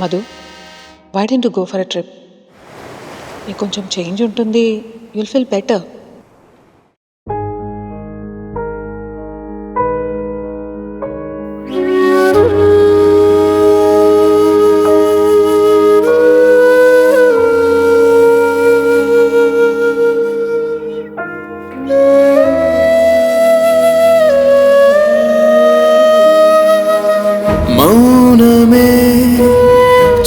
Madhu, why don't you go for a trip? నీకు కొంచెం change ఉంటుంది, యుల్ ఫీల్ బెటర్. మౌనమే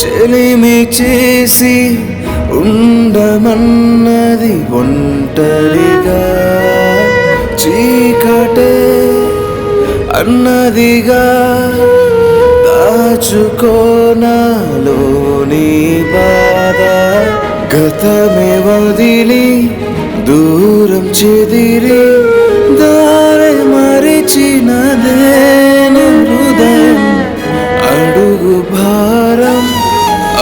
చెలిమి చేసి ఉండమన్నది ఒంటరిగా, చీకటే అన్నదిగా దాచుకోనాలోని బాధ. గతమే వదిలి దూరం చెదిరి దారి మరిచినదేను హృదయం. అడుగు భారం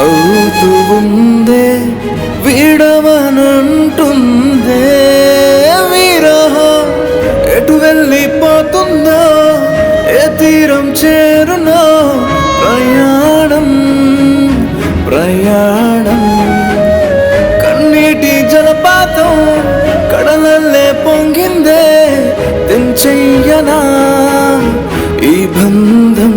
అవుతూ ఉందే, విడవనంటుందే విరహం. ఎటు వెళ్ళిపోతుందో, ఏ తీరం చేరునో ప్రయాణం ప్రయాణం. కన్నీటి జలపాతం కడలల్లే పొంగిందే, తెంచెయ్యనా ఈ బంధం.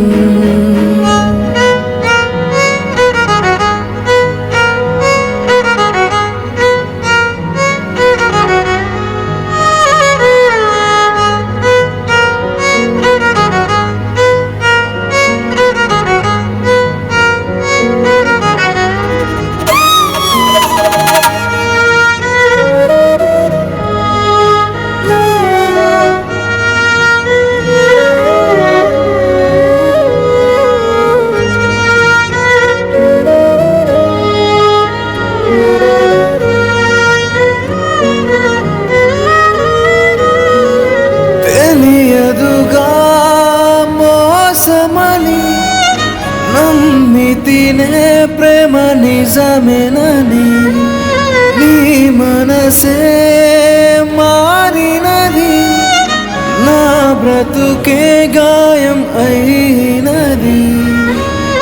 నమ్మితినే ప్రేమ నిజమేనని, నీ మనసే మారినది, నా బ్రతుకే గాయం అయినది.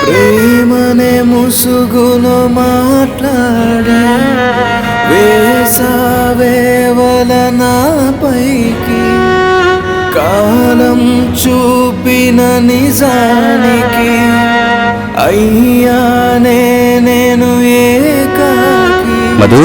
ప్రేమనే ముసుగులో మాట్లాడి వేసావేవల నాపైకి, కాలం చూపిన నిజానికి అయ్యానే నేను ఏకాకి. మధు,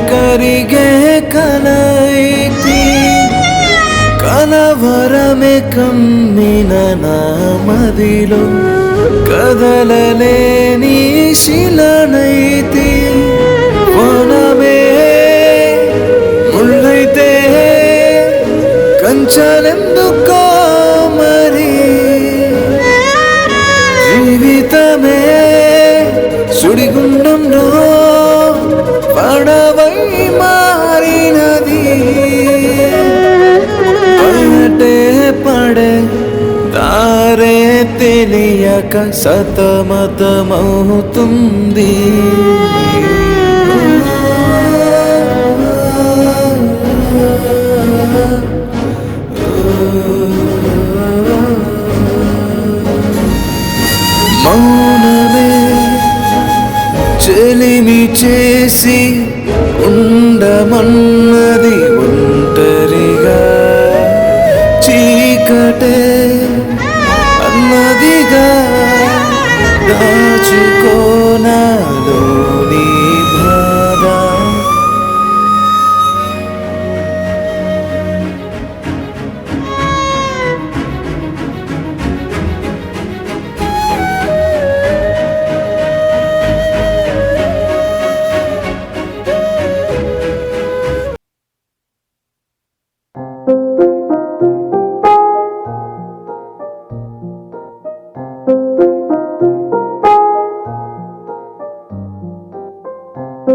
కరిగే కలైతి కలవరమే కమ్మిన నా మదిలో, కదలలేని శిలనైతి. వనమే ముళ్ళైతే కంచలెందుకో మరి, జీవితమే సుడిగుండంలో పడవై మారినది. పడే పడే దారే తెలియక సతమతమవుతుంది. మౌనమే చెలిమి చేసి ఉండమన్నది ఒంటరిగా, చీకటే అన్నదిగా దాచుకోనాలోని బాధ. Hi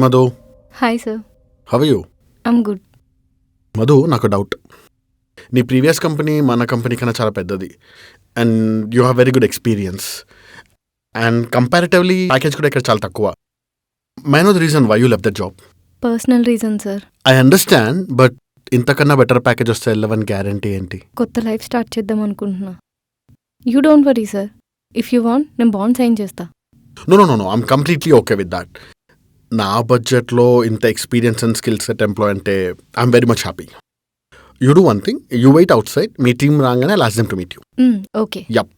Madhu, hi sir. How are you? I'm good. Madhu, నాకు డౌట్. నీ ప్రీవియస్ కంపెనీ మన కంపెనీ కన్నా చాలా పెద్దది and you have very good experience and comparatively package కూడా ఇక్కడ చాలా తక్కువ. May I know the reason why you left the job. Personal reason sir. I understand, but ఇంతకన్నా బెటర్ ప్యాకేజ్ వస్తే వెళ్ళవని గ్యారంటీ ఏంటి? కొత్త లైఫ్ స్టార్ట్ చేద్దాం అనుకుంటున్నా. You don't worry sir. If you want నేను బాండ్ సైన్ చేస్తా. No I'm completely okay with that. నా బడ్జెట్లో ఇంత experience and skill set employ అంటే I'm very much happy. You do one thing, you wait outside. మీ team రాగానే last them to meet you. Okay. Yup.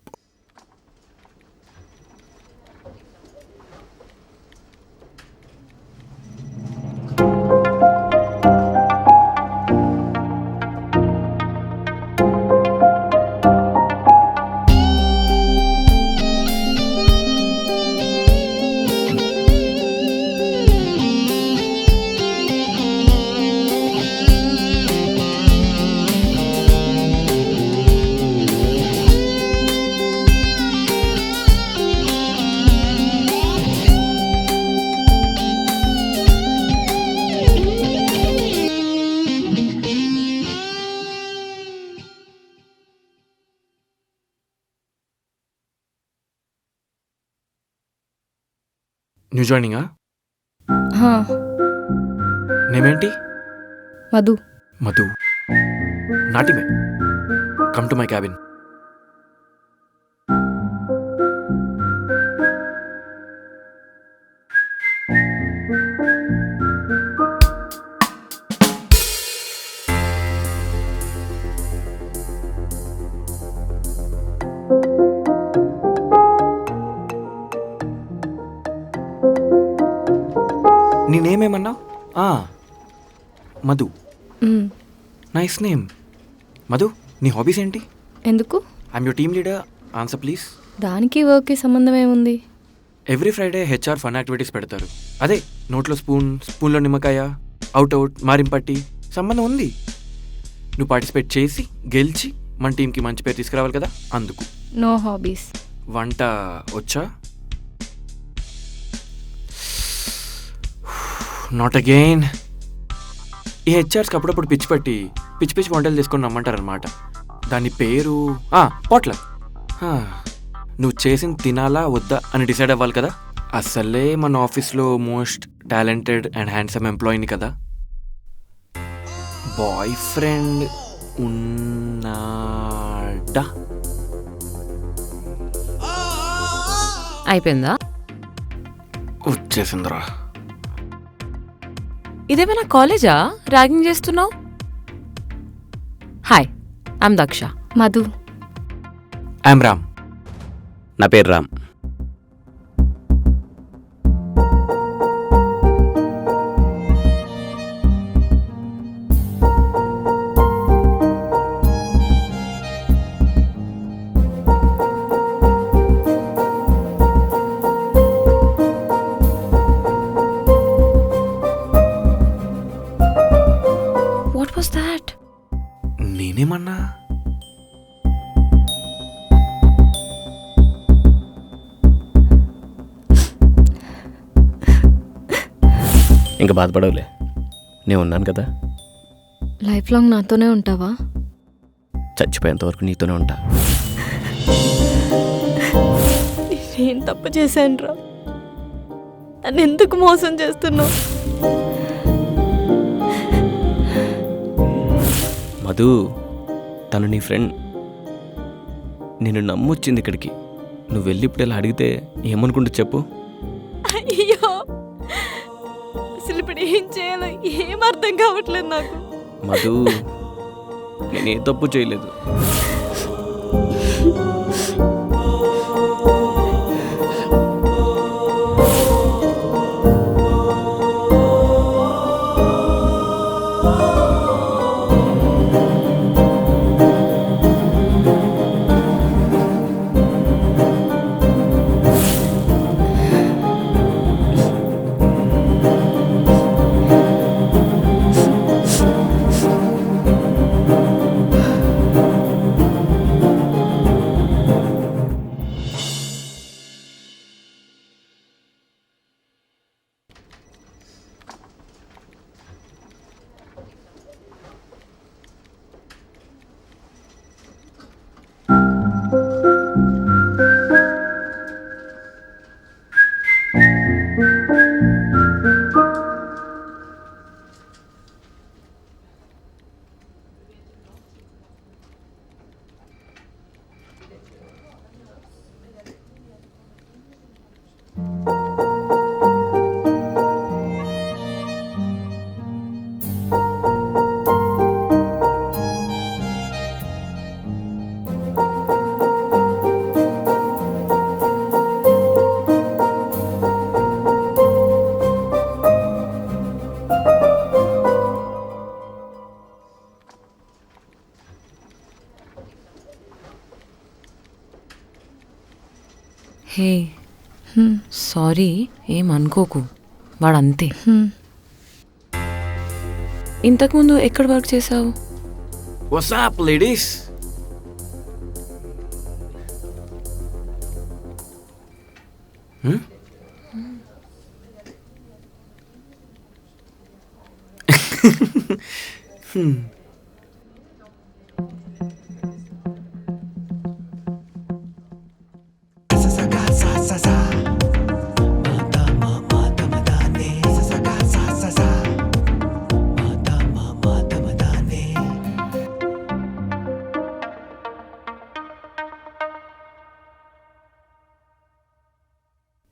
New జాయినింగా? హా, నేమేంటి? మధు. మధు. నాటిమే. Come to my cabin. నీ నేమ్ ఏమన్నావు? Madhu. Nice name. Madhu, నీ హాబీస్ ఏంటి? ఎందుకు? I'm your team leader. Answer please. దానికి వర్క్కి సంబంధం ఏముంది? Every Friday HR fun activities పెడతారు. అదే నోట్లో స్పూన్లో నిమ్మకాయ, అవుట్ మారింపట్టి సంబంధం ఉంది. నువ్వు పార్టిసిపేట్ చేసి గెలిచి మన టీంకి మంచి పేరు తీసుకురావాలి కదా, అందుకు. No hobbies. వంట వచ్చా? Not again. ఈ హెచ్ఆర్స్కి అప్పుడప్పుడు పిచ్చి పిచ్చి వంటలు తీసుకొని రమ్మంటారనమాట. దాని పేరు పోట్ల. నువ్వు చేసిన తినాలా వద్దా అని డిసైడ్ అవ్వాలి కదా. అసలే మన ఆఫీస్లో మోస్ట్ టాలెంటెడ్ అండ్ హ్యాండ్సమ్ ఎంప్లాయీని కదా. బాయ్ ఫ్రెండ్ ఉన్నాడా? అయిపోయిందా? వచ్చేసిందిరా. ఇదేమైనా కాలేజా ర్యాగింగ్ చేస్తున్నావు? Hi, I'm Daksha. Madhu. I'm Ram. నా పేరు రామ్. What was that? నేనేమన్నా? ఇంకా బాధపడవులే, నేను ఉన్నాను కదా. లైఫ్ లాంగ్ నాతోనే ఉంటావా? చచ్చిపోయేంత వరకు నీతోనే ఉంటా. నేనేం తప్పు చేశానురా? నన్ను ఎందుకు మోసం చేస్తున్నావు? మధు, తను నీ ఫ్రెండ్. నేను నమ్మొచ్చింది ఇక్కడికి. నువ్వు వెళ్ళి ఇప్పుడు ఇలా అడిగితే ఏమనుకుంటూ చెప్పు. అయ్యో, అసలు ఇప్పుడు ఏం చేయాలో ఏం అర్థం కావట్లేదు నాకు. మధు, నేనే తప్పు చేయలేదు. హే సారీ, ఏమనుకోకు, వాడంతే. ఇంతకుముందు ఎక్కడ వర్క్ చేసావు? WhatsApp ladies?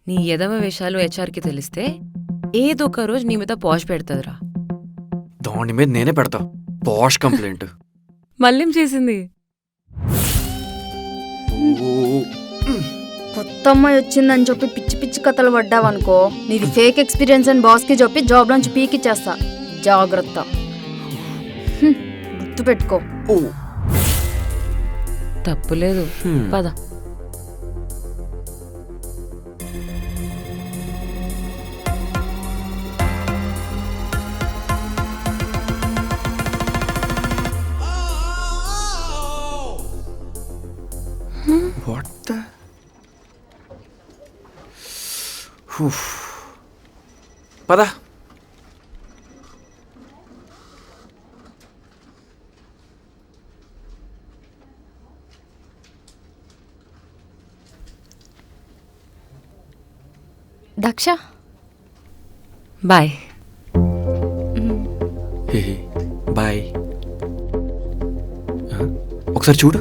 నీ ఎదవ వేషాలు హెచ్ఆర్కి తెలిస్తే ఏదో ఒక రోజు నీ మీద పాష్ పెడతదిరా. దాని మీద నేనే పెడతా పాష్ కంప్లైంట్. మళ్ళీం చేసింది? కొత్త అమ్మాయి వచ్చిందని చెప్పి పిచ్చి పిచ్చి కథలు పడ్డావనుకో, నీది ఫేక్ ఎక్స్పీరియన్స్ అని బాస్కి చెప్పి జాబ్ నుంచి పీకిచ్చేస్తా. జాగ్రత్త, గుర్తు పెట్టుకో. తప్పులేదు, పద. What the? పద. దక్ష, బాయ్. బాయ్. ఒకసారి చూడు.